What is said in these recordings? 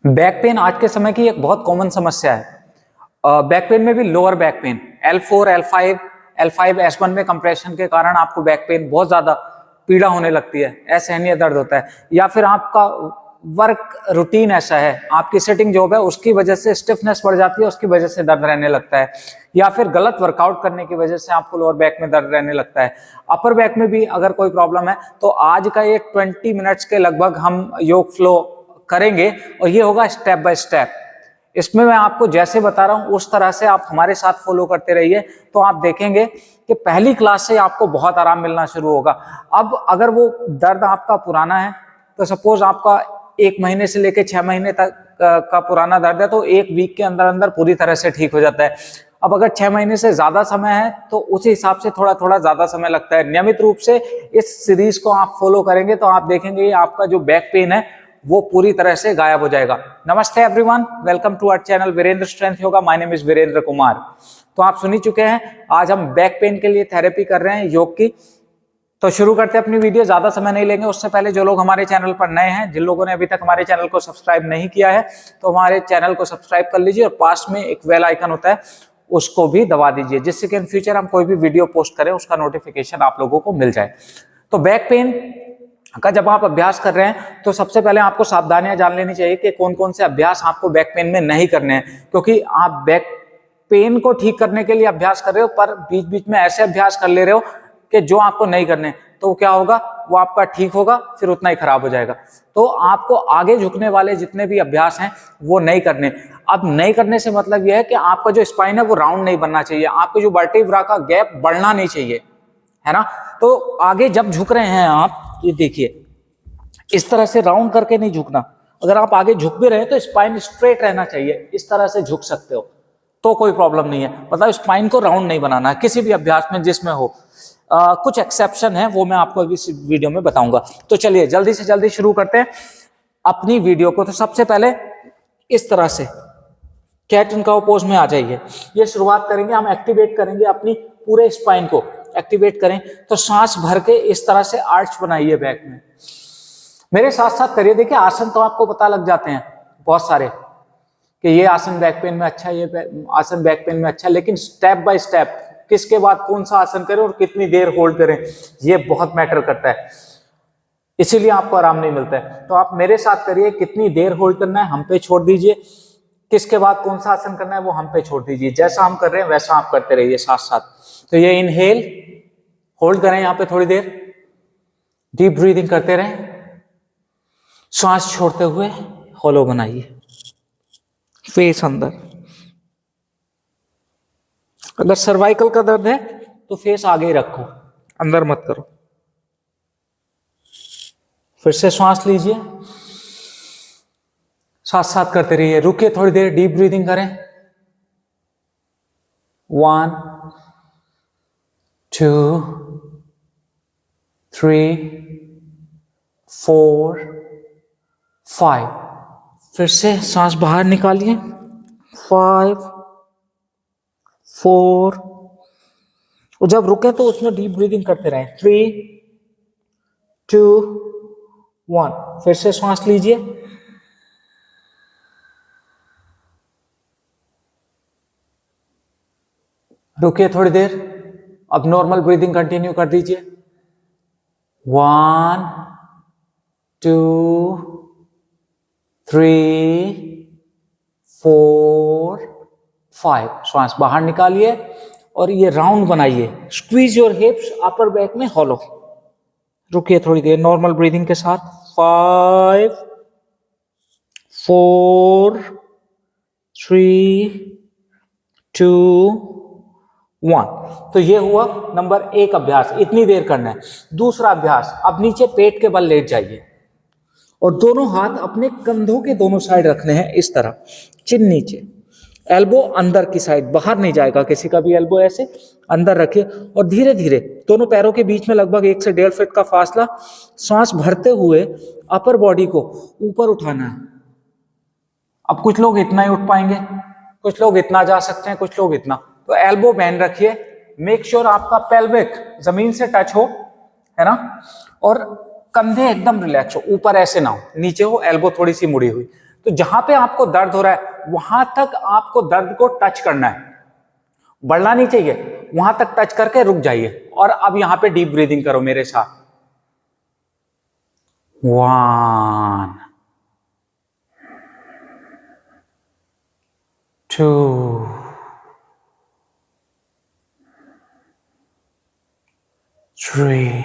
Back pain आज के समय की एक बहुत कॉमन समस्या है। बैक पेन में भी lower back pain L4, L5, L5, S1 में कंप्रेशन के कारण आपको बैक पेन बहुत ज्यादा पीड़ा होने लगती है, असहनीय दर्द होता है, या फिर आपका वर्क रूटीन ऐसा है, आपकी सिटिंग जॉब है, उसकी वजह से स्टिफनेस बढ़ जाती है, उसकी वजह से दर्द रहने लगता है, या फिर गलत वर्कआउट करने की वजह से आपको लोअर बैक में दर्द रहने लगता है। अपर बैक में भी अगर कोई प्रॉब्लम है तो आज का ये 20 मिनट्स के लगभग हम योग फ्लो करेंगे और ये होगा स्टेप बाय स्टेप। इसमें मैं आपको जैसे बता रहा हूं उस तरह से आप हमारे साथ फॉलो करते रहिए, तो आप देखेंगे कि पहली क्लास से आपको बहुत आराम मिलना शुरू होगा। अब अगर वो दर्द आपका पुराना है तो सपोज आपका 1 महीने से लेकर 6 महीने तक का पुराना दर्द है तो 1 वीक के अंदर अंदर पूरी तरह से ठीक हो जाता है। अब अगर 6 महीने से ज्यादा समय है तो उस हिसाब से थोड़ा थोड़ा ज्यादा समय लगता है। नियमित रूप से इस सीरीज को आप फॉलो करेंगे तो आप देखेंगे आपका जो बैक पेन है वो पूरी तरह से गायब हो जाएगा। नमस्ते everyone, welcome to our channel Virendra strength yoga. My name is Virendra Kumar. तो आप सुन ही चुके हैं, आज हम बैक पेन के लिए थेरेपी कर रहे हैं योग की। तो शुरू करते हैं अपनी वीडियो, ज्यादा समय नहीं लेंगे। उससे पहले जो लोग हमारे चैनल पर नए हैं, जिन लोगों ने अभी तक हमारे चैनल को सब्सक्राइब नहीं किया है तो हमारे चैनल को सब्सक्राइब कर लीजिए और पास में एक बेल आइकन होता है उसको भी दबा दीजिए, जिससे कि इन फ्यूचर हम कोई भी वीडियो पोस्ट करें उसका नोटिफिकेशन आप लोगों को मिल जाए। तो बैक पेन का जब आप अभ्यास कर रहे हैं तो सबसे पहले आपको सावधानियां जान लेनी चाहिए कि कौन कौन से अभ्यास आपको बैक पेन में नहीं करने हैं, क्योंकि आप बैक पेन को ठीक करने के लिए अभ्यास कर रहे हो पर बीच बीच में ऐसे अभ्यास कर ले रहे हो कि जो आपको नहीं करने, तो क्या होगा, वो आपका ठीक होगा फिर उतना ही खराब हो जाएगा। तो आपको आगे झुकने वाले जितने भी अभ्यास हैं वो नहीं करने। अब नहीं करने से मतलब यह है कि आपका जो स्पाइन है वो राउंड नहीं बनना चाहिए, आपके जो वर्टेब्रा का गैप बढ़ना नहीं चाहिए, है ना। तो आगे जब झुक रहे हैं आप, ये देखिए इस तरह से राउंड करके नहीं झुकना। अगर आप आगे झुक भी रहे हैं तो स्पाइन स्ट्रेट रहना चाहिए, इस तरह से झुक सकते हो तो कोई प्रॉब्लम नहीं है। मतलब स्पाइन को राउंड नहीं बनाना है किसी भी अभ्यास में जिसमें हो। कुछ एक्सेप्शन है वो मैं आपको अभी इस वीडियो में बताऊंगा। तो चलिए जल्दी से जल्दी शुरू करते हैं अपनी वीडियो को। तो सबसे पहले इस तरह से कैट एंड काउ पोज में आ जाइए। ये शुरुआत करेंगे, हम एक्टिवेट करेंगे अपनी पूरे स्पाइन को एक्टिवेट करें। तो सांस भर के इस तरह से आर्च बनाइए बैक में, मेरे साथ साथ करिए। देखिए आसन तो आपको पता लग जाते हैं बहुत सारे कि ये आसन बैक पेन में अच्छा है, ये आसन बैक पेन में अच्छा है, लेकिन स्टेप बाय स्टेप किसके बाद कौन सा आसन करें और कितनी देर होल्ड करें ये बहुत मैटर करता है, इसीलिए आपको आराम नहीं मिलता है। तो आप मेरे साथ करिए, कितनी देर होल्ड करना है हम पे छोड़ दीजिए, किसके बाद कौन सा आसन करना है वो हम पे छोड़ दीजिए। जैसा हम कर रहे हैं वैसा आप करते रहिए साथ साथ। तो ये इनहेल होल्ड करें यहाँ पे थोड़ी देर, डीप ब्रीदिंग करते रहें, सांस छोड़ते हुए होलो बनाइए, फेस अंदर। अगर सर्वाइकल का दर्द है तो फेस आगे ही रखो, अंदर मत करो। फिर से सांस लीजिए, साथ साथ करते रहिए, रुकिए थोड़ी देर, डीप ब्रीदिंग करें। 1 2 3 4 5। फिर से सांस बाहर निकालिए, 5 4। और जब रुके तो उसमें डीप ब्रीदिंग करते रहें। 3 2 1। फिर से सांस लीजिए, रुकिए थोड़ी देर, अब नॉर्मल ब्रीदिंग कंटिन्यू कर दीजिए। 1 2 3 4 5। श्वास बाहर निकालिए और ये राउंड बनाइए। Squeeze your hips, upper back में हॉलो। रुकिए थोड़ी देर नॉर्मल ब्रीदिंग के साथ। 5 4 3 2 1। तो ये हुआ नंबर 1 अभ्यास, इतनी देर करना है। दूसरा अभ्यास, अब नीचे पेट के बल लेट जाइए और दोनों हाथ अपने कंधों के दोनों साइड रखने हैं इस तरह, चिन नीचे, एल्बो अंदर की साइड, बाहर नहीं जाएगा किसी का भी एल्बो, ऐसे अंदर रखिए और धीरे धीरे दोनों पैरों के बीच में लगभग 1 से 1.5 फीट का फासला, सांस भरते हुए अपर बॉडी को ऊपर उठाना है। अब कुछ लोग इतना ही उठ पाएंगे, कुछ लोग इतना जा सकते हैं, कुछ लोग इतना। तो एल्बो बैंड रखिए, मेक श्योर आपका पेल्विक जमीन से टच हो, है ना, और कंधे एकदम रिलैक्स हो, ऊपर ऐसे ना हो, नीचे हो, एल्बो थोड़ी सी मुड़ी हुई। तो जहां पे आपको दर्द हो रहा है वहां तक आपको दर्द को टच करना है, बढ़ना नहीं चाहिए, वहां तक टच करके रुक जाइए। और अब यहां पे डीप ब्रीदिंग करो मेरे साथ। 1 2 3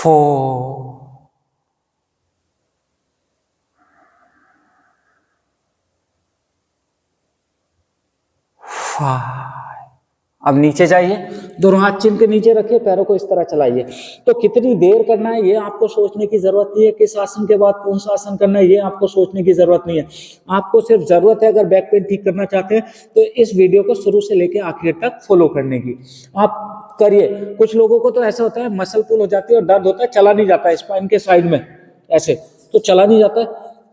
4 5। अब नीचे जाइए, दोनों हाथ चिन के नीचे रखिए, पैरों को इस तरह चलाइए। तो कितनी देर करना है ये आपको सोचने की जरूरत नहीं है, किस आसन के बाद कौन सा आसन करना है ये आपको सोचने की जरूरत नहीं है। आपको सिर्फ जरूरत है, अगर बैक पेन ठीक करना चाहते हैं तो इस वीडियो को शुरू से लेकर आखिर तक फॉलो करने की आप करिए। कुछ लोगों को तो ऐसा होता है मसल पुल हो जाती है और दर्द होता है, चला नहीं जाता है स्पाइन के साइड में, ऐसे तो चला नहीं जाता है,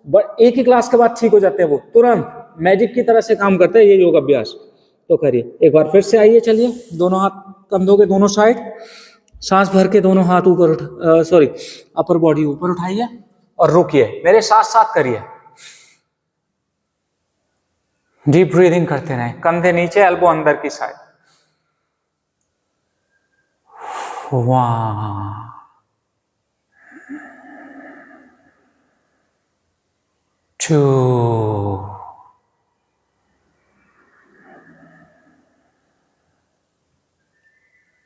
बट एक ही क्लास के बाद ठीक हो जाते हैं, वो तुरंत मैजिक की तरह से काम करता है ये योग अभ्यास। तो करिए एक बार फिर से, आइए चलिए, दोनों हाथ कंधों के दोनों साइड, सांस भर के दोनों हाथ ऊपर अपर बॉडी ऊपर उठाइए और रुकिए, मेरे साथ साथ करिए। डीप ब्रीदिंग करते रहें, कंधे नीचे, एल्बो अंदर की साइड। 1 2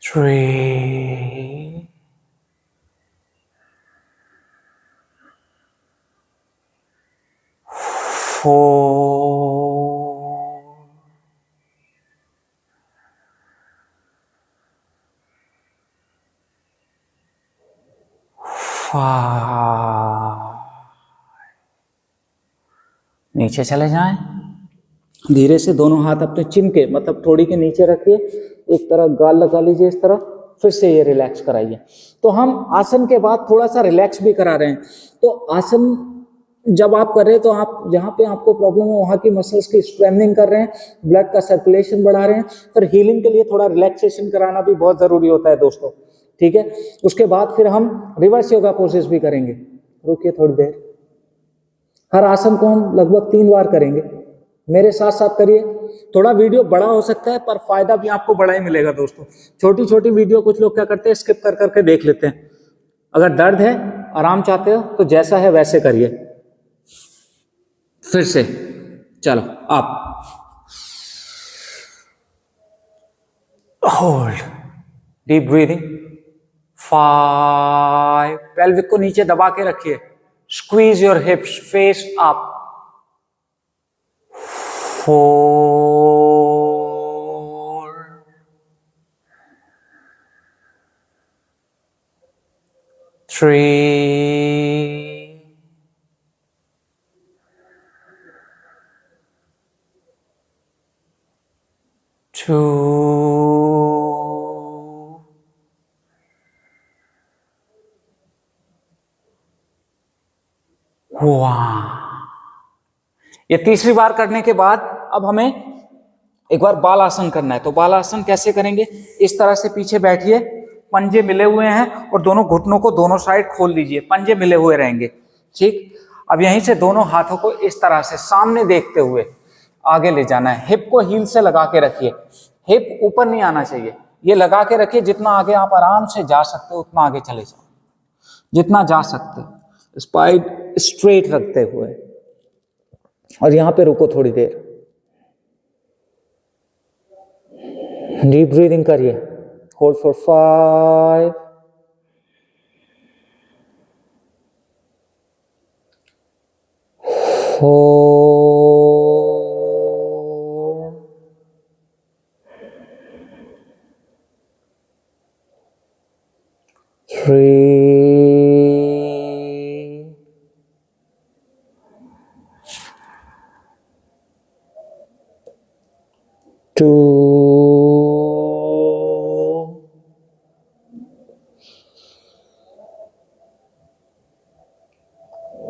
3 4 5। नीचे चले जाएं, धीरे से दोनों हाथ अपने चिन के मतलब थोड़ी के नीचे रखिए, एक तरह गाल लगा लीजिए इस तरह, फिर से ये रिलैक्स कराइए। तो हम आसन के बाद थोड़ा सा रिलैक्स भी करा रहे हैं। तो आसन जब आप कर रहे हैं तो आप जहाँ पे आपको प्रॉब्लम है वहाँ की मसल्स की स्ट्रेंथनिंग कर रहे हैं, ब्लड का सर्कुलेशन बढ़ा रहे हैं। पर हीलिंग के लिए थोड़ा रिलैक्सेशन कराना भी बहुत जरूरी होता है दोस्तों, ठीक है। उसके बाद फिर हम रिवर्स योगा पोसेस भी करेंगे। रुकिए थोड़ी देर, हर आसन को हम लगभग 3 बार करेंगे, मेरे साथ साथ करिए। थोड़ा वीडियो बड़ा हो सकता है पर फायदा भी आपको बड़ा ही मिलेगा दोस्तों। छोटी छोटी वीडियो कुछ लोग क्या करते हैं, स्किप कर करके देख लेते हैं। अगर दर्द है, आराम चाहते हो तो जैसा है वैसे करिए। फिर से चलो, आप होल्ड, डीप ब्रीदिंग। 5, पेल्विक को नीचे दबा के रखिए, squeeze your hips, face up. 4 3 2 1। ये तीसरी बार करने के बाद अब हमें एक बार बाल आसन करना है। तो बाल आसन कैसे करेंगे, इस तरह से पीछे बैठिए, पंजे मिले हुए हैं और दोनों घुटनों को दोनों साइड खोल लीजिए, पंजे मिले हुए रहेंगे, ठीक। अब यहीं से दोनों हाथों को इस तरह से सामने देखते हुए आगे ले जाना है। हिप को हील से लगा के रखिए, हिप ऊपर नहीं आना चाहिए, ये लगा के रखिए। जितना आगे आप आराम से जा सकते हो उतना आगे चले जाओ, जितना जा सकते हो, स्पाइन स्ट्रेट रखते हुए। और यहां पे रुको थोड़ी देर, डीप ब्रीदिंग करिए, होल्ड फॉर 5 4 3 2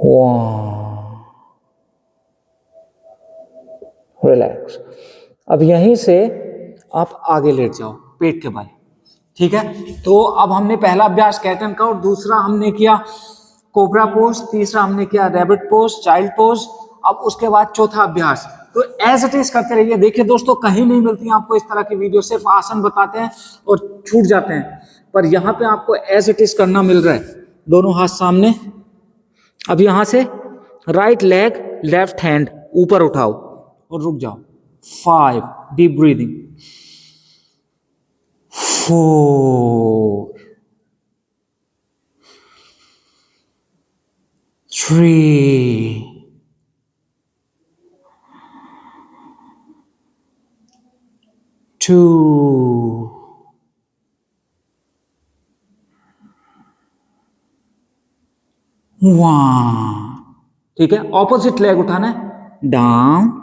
1। रिलैक्स। अब यहीं से आप आगे लेट जाओ पेट के बल, ठीक है, तो अब हमने पहला अभ्यास कैट एंड काउ, दूसरा हमने किया कोबरा पोज, तीसरा हमने किया रैबिट पोज, चाइल्ड पोज। अब उसके बाद चौथा अभ्यास, तो एज इट इज करते रहिए। देखिए दोस्तों, कहीं नहीं मिलती आपको इस तरह की वीडियो, सिर्फ आसन बताते हैं और छूट जाते हैं, पर यहाँ पे आपको एज इट इज करना मिल रहा है। दोनों हाथ सामने। अब यहां से राइट लेग लेफ्ट हैंड ऊपर उठाओ और रुक जाओ। 5, डीप ब्रीदिंग, 4, 3, 2, 1। ठीक है, ऑपोजिट लेग उठाना है, डाउन।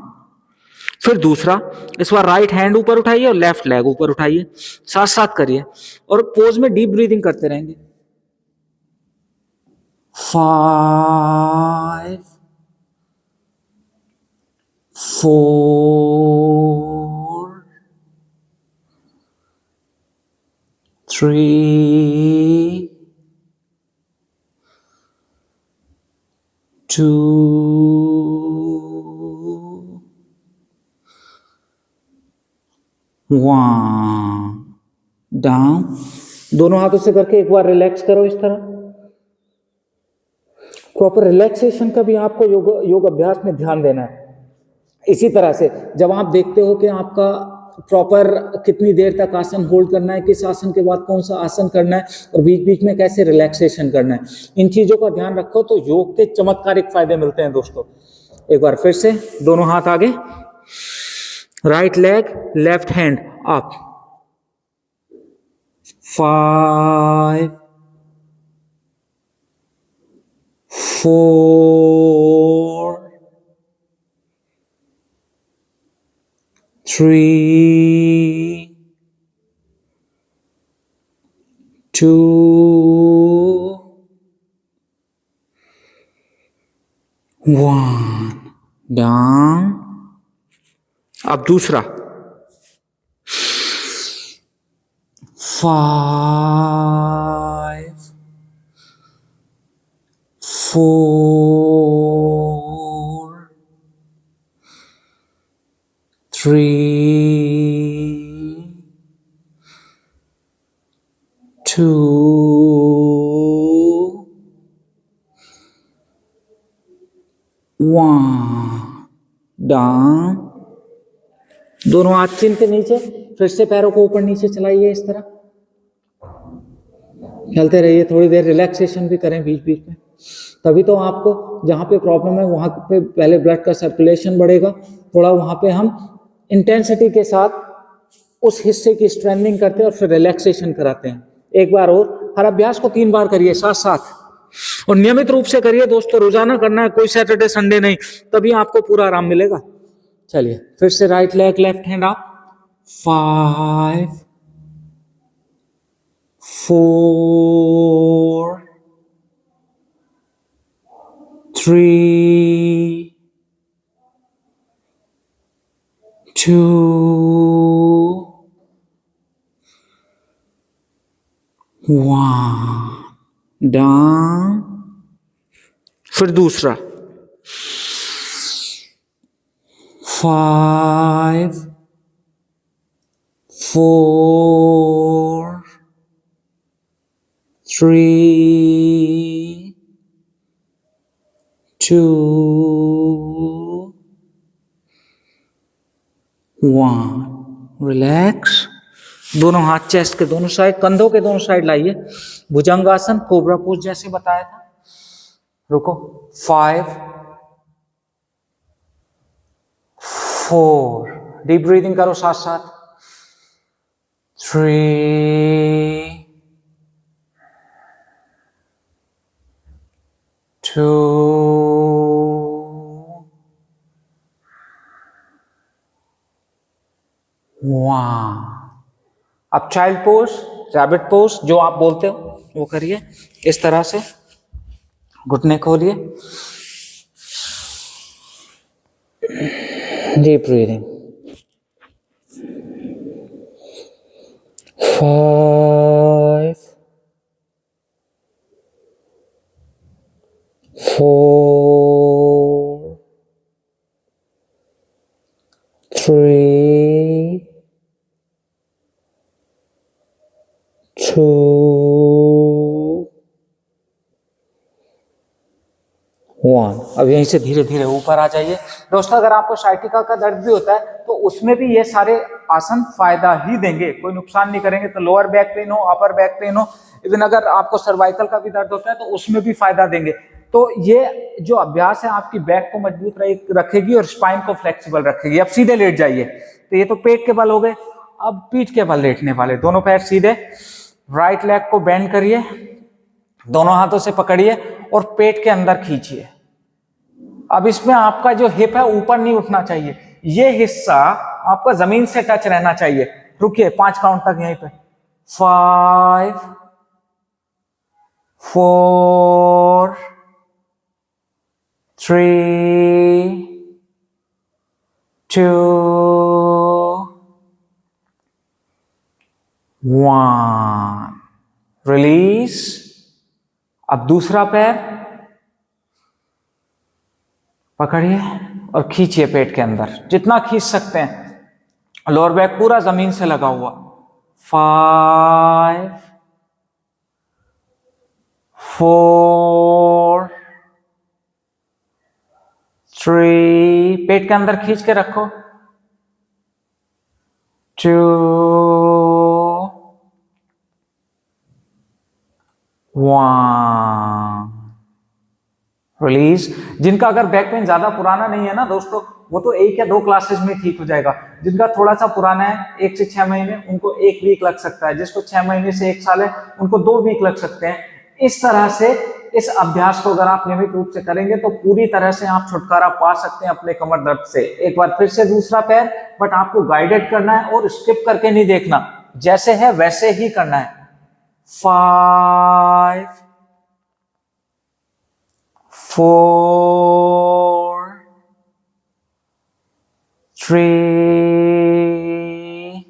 फिर दूसरा, इस बार राइट हैंड ऊपर उठाइए और लेफ्ट लेग ऊपर उठाइए, साथ साथ करिए और पोज में डीप ब्रीदिंग करते रहेंगे। 5, 4, 3, 2, 1, डाउन। दोनों हाथों से करके एक बार रिलैक्स करो इस तरह। प्रॉपर रिलैक्सेशन का भी आपको योग अभ्यास में ध्यान देना है। इसी तरह से जब आप देखते हो कि आपका प्रॉपर कितनी देर तक आसन होल्ड करना है, किस आसन के बाद कौन सा आसन करना है और बीच बीच में कैसे रिलैक्सेशन करना है, इन चीजों का ध्यान रखो तो योग के चमत्कारिक फायदे मिलते हैं दोस्तों। एक बार फिर से दोनों हाथ आगे, right leg left hand up, 5, 4, 3, 2, 1, down. अब दूसरा, 5, 4, 3, 2, 1, डाउन। दोनों हाथ चिन के नीचे, फिर से पैरों को ऊपर नीचे चलाइए, इस तरह चलते रहिए। थोड़ी देर रिलैक्सेशन भी करें बीच बीच में, तभी तो आपको जहाँ पे प्रॉब्लम है वहाँ पे पहले ब्लड का सर्कुलेशन बढ़ेगा, थोड़ा वहाँ पे हम इंटेंसिटी के साथ उस हिस्से की स्ट्रेंथनिंग करते हैं और फिर रिलैक्सेशन कराते हैं। एक बार और, हर अभ्यास को 3 बार करिए साथ साथ और नियमित रूप से करिए दोस्तों, रोजाना करना है, कोई सैटरडे संडे नहीं, तभी आपको पूरा आराम मिलेगा। चलिए फिर से right leg left hand up, 5, 4, 3, 2, 1, down. फिर दूसरा, 5, 4, 3, 2, 1, रिलैक्स। दोनों हाथ चेस्ट के दोनों साइड, कंधों के दोनों साइड लाइए, भुजंगासन कोबरा पोज जैसे बताया था। रुको, 5, 4, डीप ब्रीदिंग करो साथ साथ, 3, 2, 1। अब चाइल्ड पोज, रैबिट पोज जो आप बोलते हो वो करिए, इस तरह से घुटने खोलिए, डीप ब्रीदिंग, 5, 4, 3, 2, 1। अब यहीं से धीरे धीरे ऊपर आ जाइए। दोस्तों, अगर आपको साइटिका का दर्द भी होता है तो उसमें भी ये सारे आसन फायदा ही देंगे, कोई नुकसान नहीं करेंगे। तो लोअर बैक पेन हो, अपर बैक पेन हो, इवन अगर आपको सर्वाइकल का भी दर्द होता है तो उसमें भी फायदा देंगे। तो ये जो अभ्यास है आपकी बैक को मजबूत रखेगी और स्पाइन को फ्लेक्सिबल रखेगी। अब सीधे लेट जाइए। तो ये तो पेट के बल हो गए, अब पीठ के बल लेटने वाले। दोनों पैर सीधे, राइट लेग को बेंड करिए, दोनों हाथों से पकड़िए और पेट के अंदर खींचिए। अब इसमें आपका जो हिप है ऊपर नहीं उठना चाहिए, ये हिस्सा आपका जमीन से टच रहना चाहिए। रुकिए 5 काउंट तक यहीं पे। 5, 4, 3, 2, 1। रिलीज। अब दूसरा पैर पकड़िए और खींचिए पेट के अंदर, जितना खींच सकते हैं। लोअर बैक पूरा जमीन से लगा हुआ। 5, 4, 3, पेट के अंदर खींच के रखो। 2, 1। रिलीज। जिनका अगर बैक पेन ज्यादा पुराना नहीं है ना दोस्तों, वो तो 1 या 2 क्लासेस में ठीक हो जाएगा। जिनका थोड़ा सा पुराना है, 1 से 6 महीने, उनको 1 वीक लग सकता है। जिसको 6 महीने से 1 साल है, उनको 2 वीक लग सकते हैं। इस तरह से इस अभ्यास को अगर आप नियमित रूप से करेंगे तो पूरी तरह से आप छुटकारा पा सकते हैं अपने कमर दर्द से। एक बार फिर से दूसरा पैर, बट आपको गाइडेड करना है और स्किप करके नहीं देखना, जैसे है वैसे ही करना है। 5, 4, 3,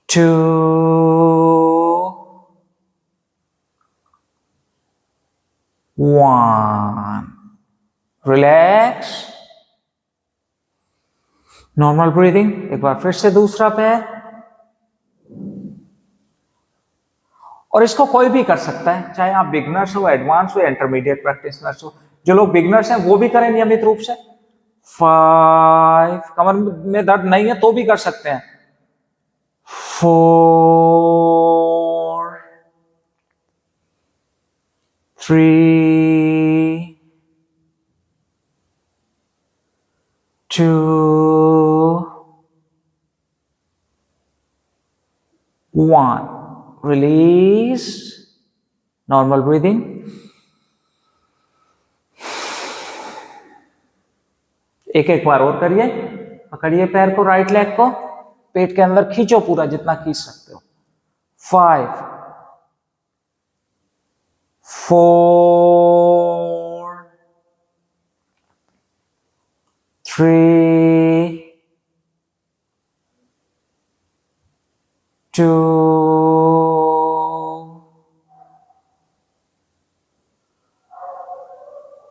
2, 1। रिलैक्स। Normal breathing. एक बार फिर से दूसरा पैर, और इसको कोई भी कर सकता है, चाहे आप बिगनर्स हो, एडवांस हो, इंटरमीडिएट प्रैक्टिशनर्स हो। जो लोग बिगनर्स हैं वो भी करें नियमित रूप से। 5, कमर में दर्द नहीं है तो भी कर सकते हैं। 4, 3, 2, 1। रिलीज। Normal breathing. एक एक बार और करिए। पकड़िए पैर को, राइट लेग को, पेट के अंदर खींचो पूरा, जितना खींच सकते हो। 5, 4, 3, 2,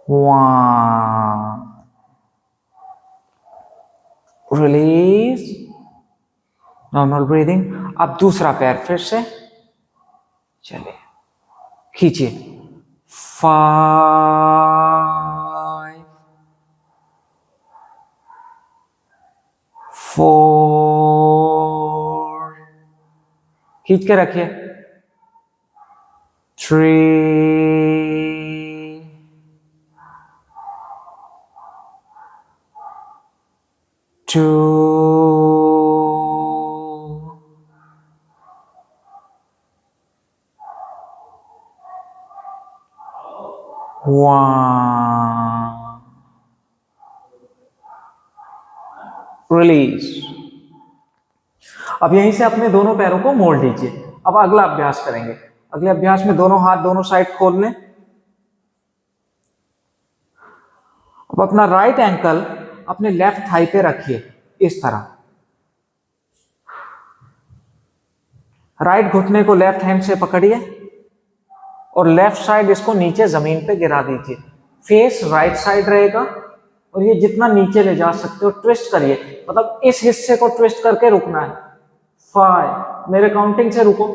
1। रिलीज। Normal breathing. अब दूसरा पैर फिर से, चलिए खींचिए। 5, 4, खींच के रखिए। 3, 2, 1। रिलीज। अब यहीं से अपने दोनों पैरों को मोड़ लीजिए। अब अगला अभ्यास करेंगे। अगले अभ्यास में दोनों हाथ दोनों साइड खोल लें। अब अपना राइट एंकल अपने लेफ्ट थाई पे रखिए, इस तरह। राइट घुटने को लेफ्ट हैंड से पकड़िए और लेफ्ट साइड इसको नीचे जमीन पे गिरा दीजिए। फेस राइट साइड रहेगा और ये जितना नीचे ले जा सकते हो ट्विस्ट करिए, मतलब इस हिस्से को ट्विस्ट करके रुकना है। 5, मेरे काउंटिंग से रुको।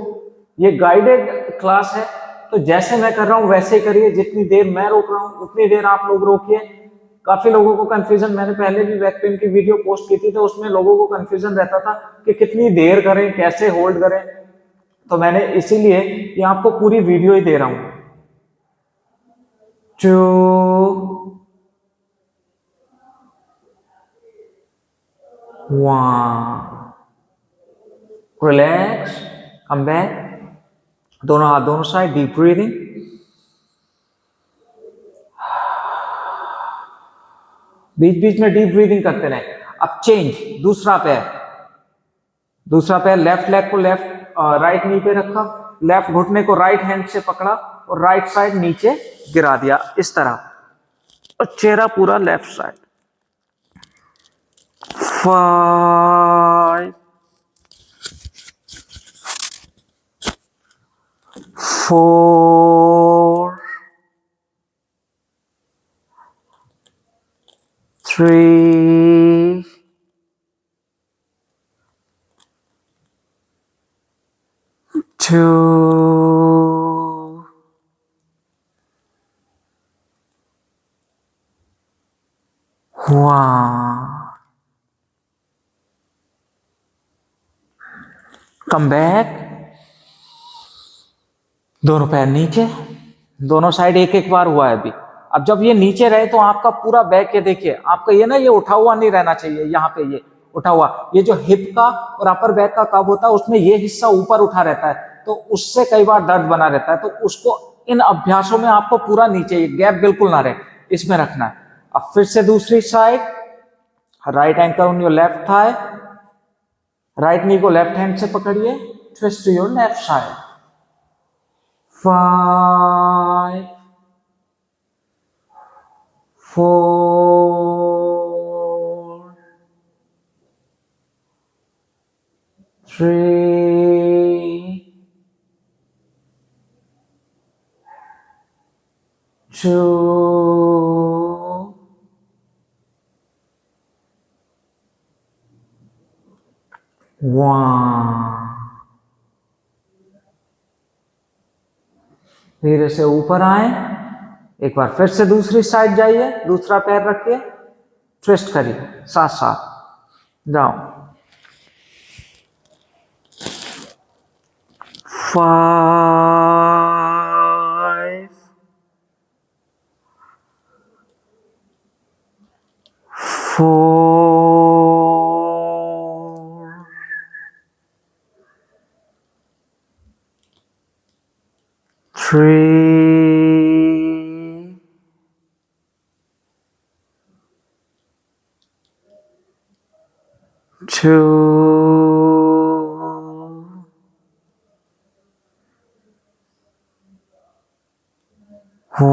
ये गाइडेड क्लास है तो जैसे मैं कर रहा हूं वैसे ही करिए, जितनी देर मैं रोक रहा हूं उतनी देर आप लोग रोकिए। काफी लोगों को कंफ्यूजन, मैंने पहले भी बैक पेन की वीडियो पोस्ट की थी तो उसमें लोगों को कंफ्यूजन रहता था कि कितनी देर करें, कैसे होल्ड करें, तो मैंने इसीलिए ये आपको पूरी वीडियो ही दे रहा हूं। 2, 1, रिलैक्स, कम बैक, दोनों हाथ दोनों साइड, डीप ब्रीदिंग। बीच बीच में डीप ब्रीदिंग करते रहे। अब चेंज, दूसरा पैर लेफ्ट लेग को लेफ्ट राइट नी पे रखा, लेफ्ट घुटने को राइट हैंड से पकड़ा और राइट साइड नीचे गिरा दिया इस तरह, और चेहरा पूरा लेफ्ट साइड। 5, 4, 3, 2, 1, कम बैक, दोनों पैर नीचे, दोनों साइड एक एक बार हुआ है अभी। अब जब ये नीचे रहे तो आपका पूरा बैक, ये देखिए आपका ये ना, ये उठा हुआ नहीं रहना चाहिए, यहाँ पे ये उठा हुआ, ये जो हिप का और अपर बैक का कब होता है उसमें ये हिस्सा ऊपर उठा रहता है, तो उससे कई बार दर्द बना रहता है, तो उसको इन अभ्यासों में आपको पूरा नीचे, ये गैप बिल्कुल ना रहे, इसमें रखना है। अब फिर से दूसरी side, right ankle on your left thigh, right knee को लेफ्ट हैंड से पकड़िए, twist to your left side. 5, 4, 3, 2, 1। धीरे से ऊपर आए, एक बार फिर से दूसरी साइड जाइए, दूसरा पैर रखिए, ट्विस्ट करिए, साथ साथ जाओ। 5, 4, 3, 2, 1।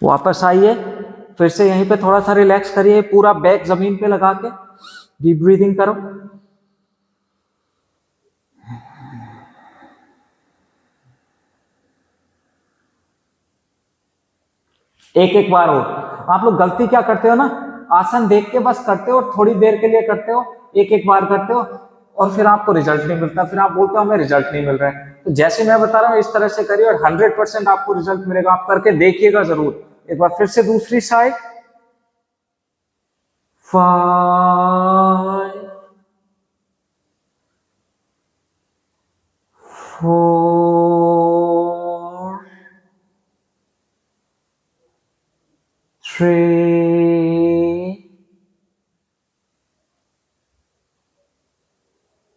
वापस आइए, फिर से यहीं पे थोड़ा सा रिलैक्स करिए, पूरा बैक जमीन पे लगा के डीप ब्रीदिंग करो। एक एक बार हो। आप लोग गलती क्या करते हो ना, आसन देख के बस करते हो, थोड़ी देर के लिए करते हो, एक एक बार करते हो और फिर आपको रिजल्ट नहीं मिलता, फिर आप बोलते हो हमें रिजल्ट नहीं मिल रहा है। तो जैसे मैं बता रहा हूँ इस तरह से करिए और 100% आपको रिजल्ट मिलेगा, आप करके देखिएगा जरूर। एक बार फिर से दूसरी साइड। 5, 4, 3,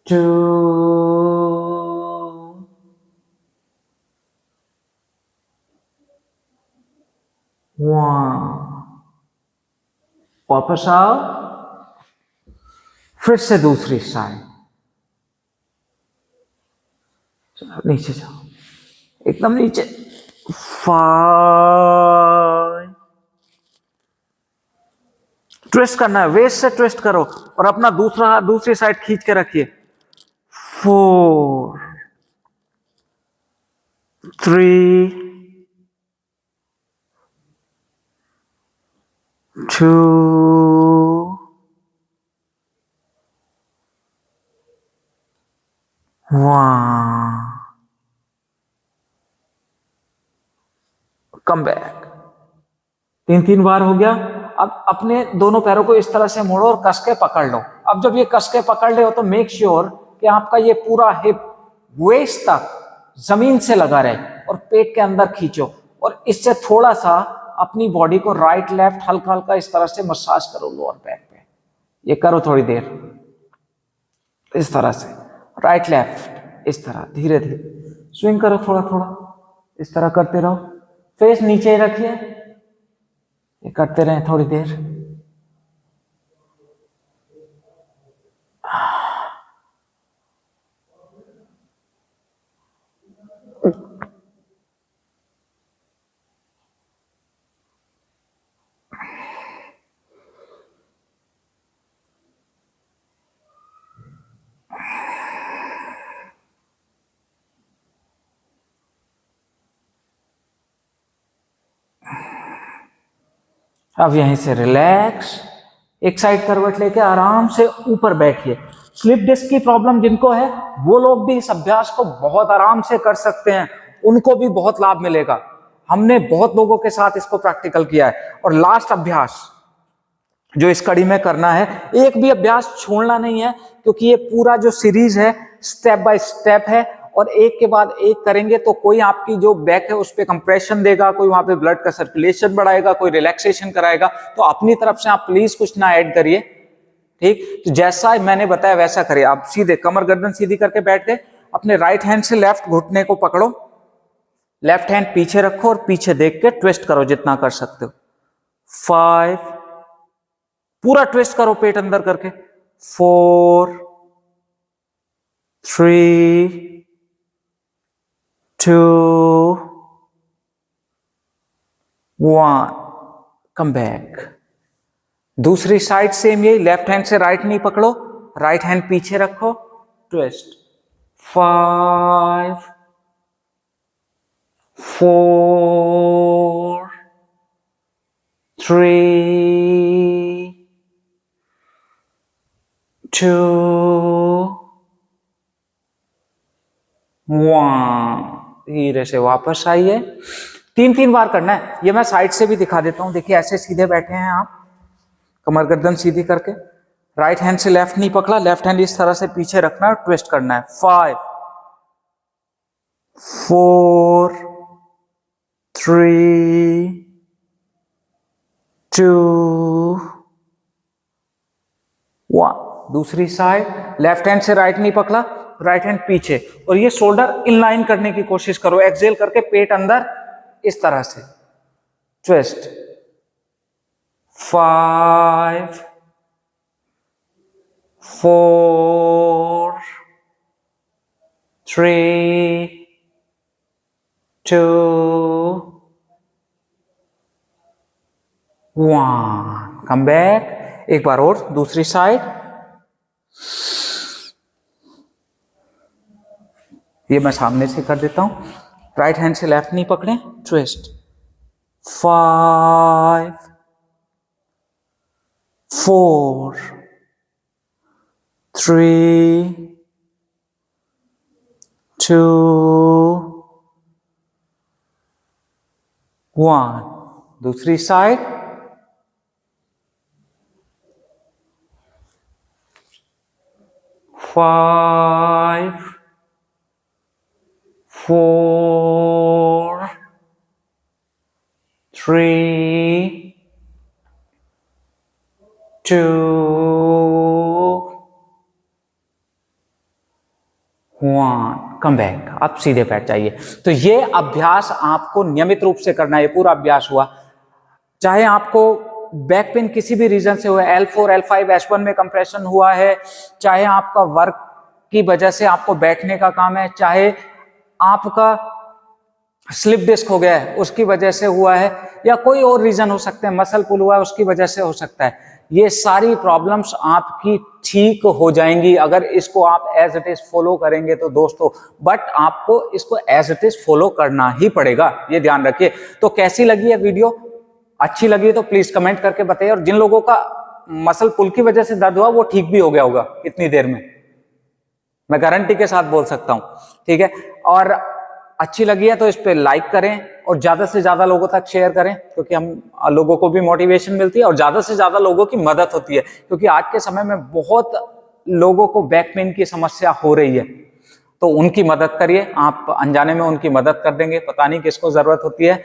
2, 1। वापस आओ, फिर से दूसरी साइड, नीचे जाओ, एकदम नीचे। 5, ट्विस्ट करना है, वेस्ट से ट्विस्ट करो और अपना दूसरा हाथ दूसरी साइड खींच के रखिए। 4 3 2 1 कम बैक। 3 बार हो गया। अब अपने दोनों पैरों को इस तरह से मोड़ो और कस के पकड़ लो। अब जब ये कस के पकड़ ले हो तो मेक श्योर कि आपका ये पूरा हिप वेस्ट तक जमीन से लगा रहे और पेट के अंदर खींचो और इससे थोड़ा सा अपनी बॉडी को राइट लेफ्ट हल्का हल्का इस तरह से मसाज करो लोअर बैक पे। ये करो थोड़ी देर इस तरह से, राइट लेफ्ट इस तरह धीरे धीरे स्विंग करो, थोड़ा थोड़ा इस तरह करते रहो। फेस नीचे रखिए, ये करते रहें थोड़ी देर। अब यहीं से रिलैक्स, एक साइड करवट लेके आराम से ऊपर बैठिए। स्लिप डिस्क की प्रॉब्लम जिनको है वो लोग भी इस अभ्यास को बहुत आराम से कर सकते हैं, उनको भी बहुत लाभ मिलेगा। हमने बहुत लोगों के साथ इसको प्रैक्टिकल किया है। और लास्ट अभ्यास जो इस कड़ी में करना है, एक भी अभ्यास छोड़ना नहीं है, क्योंकि ये पूरा जो सीरीज है स्टेप बाय स्टेप है और एक के बाद एक करेंगे तो कोई आपकी जो बैक है उस पर कंप्रेशन देगा, कोई वहां पे ब्लड का सर्कुलेशन बढ़ाएगा, कोई रिलैक्सेशन कराएगा। तो अपनी तरफ से आप प्लीज कुछ ना ऐड करिए, ठीक। तो जैसा मैंने बताया वैसा करिए। आप सीधे कमर गर्दन सीधी करके बैठ गए, अपने राइट हैंड से लेफ्ट घुटने को पकड़ो, लेफ्ट हैंड पीछे रखो और पीछे देख के ट्विस्ट करो जितना कर सकते हो। 5 पूरा ट्विस्ट करो पेट अंदर करके। 4 3 2 1 कम बैक। दूसरी साइड सेम यही, लेफ्ट हैंड से राइट नी पकड़ो, राइट हैंड पीछे रखो, ट्विस्ट। 5 4 3 2 1 धीरे से वापस आइए। 3 बार करना है। ये मैं साइड से भी दिखा देता हूं। देखिए ऐसे सीधे बैठे हैं आप, कमर गर्दन सीधी करके, राइट हैंड से लेफ्ट नहीं पकड़ा, लेफ्ट हैंड इस तरह से पीछे रखना है, ट्विस्ट करना है। 5 4 3 2 1 दूसरी साइड, लेफ्ट हैंड से राइट नहीं पकड़ा, राइट हैंड पीछे, और ये शोल्डर इनलाइन करने की कोशिश करो। एक्सेल करके पेट अंदर इस तरह से, ट्विस्ट। 5 4 3 2 1 come back. एक बार और दूसरी साइड। ये मैं सामने से कर देता हूं। राइट हैंड से लेफ्ट नहीं पकड़े, ट्विस्ट। 5 4 3 2 1 दूसरी साइड। 5 4 3 2 1 come back. आप सीधे बैठ जाइए। तो ये अभ्यास आपको नियमित रूप से करना है। ये पूरा अभ्यास हुआ, चाहे आपको बैक पेन किसी भी रीजन से हुआ, L4 L5 S1 में कंप्रेशन हुआ है, चाहे आपका वर्क की वजह से आपको बैठने का काम है, चाहे आपका स्लिप डिस्क हो गया है उसकी वजह से हुआ है, या कोई और रीजन हो सकते हैं, मसल पुल हुआ है उसकी वजह से हो सकता है। ये सारी प्रॉब्लम्स आपकी ठीक हो जाएंगी अगर इसको आप एज इट इज फॉलो करेंगे तो दोस्तों। बट आपको इसको एज इट इज फॉलो करना ही पड़ेगा, ये ध्यान रखिए। तो कैसी लगी है वीडियो? अच्छी लगी तो प्लीज कमेंट करके बताइए। और जिन लोगों का मसल पुल की वजह से दर्द हुआ वो ठीक भी हो गया होगा इतनी देर में, मैं गारंटी के साथ बोल सकता हूं, ठीक है। और अच्छी लगी है तो इस पे लाइक करें और ज्यादा से ज्यादा लोगों तक शेयर करें, क्योंकि हम लोगों को भी मोटिवेशन मिलती है और ज्यादा से ज्यादा लोगों की मदद होती है। क्योंकि आज के समय में बहुत लोगों को बैक पेन की समस्या हो रही है, तो उनकी मदद करिए। आप अनजाने में उनकी मदद कर देंगे, पता नहीं किसको जरूरत होती है।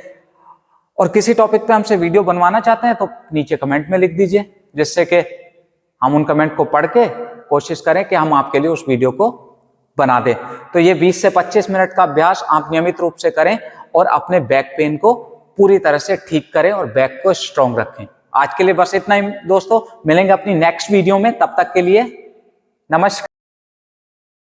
और किसी टॉपिक पे हमसे वीडियो बनवाना चाहते हैं तो नीचे कमेंट में लिख दीजिए, जिससे कि हम उन कमेंट को पढ़ के कोशिश करें कि हम आपके लिए उस वीडियो को बना दें। तो ये 20 से 25 मिनट का अभ्यास आप नियमित रूप से करें और अपने बैक पेन को पूरी तरह से ठीक करें और बैक को स्ट्रॉन्ग रखें। आज के लिए बस इतना ही दोस्तों, मिलेंगे अपनी नेक्स्ट वीडियो में, तब तक के लिए नमस्कार।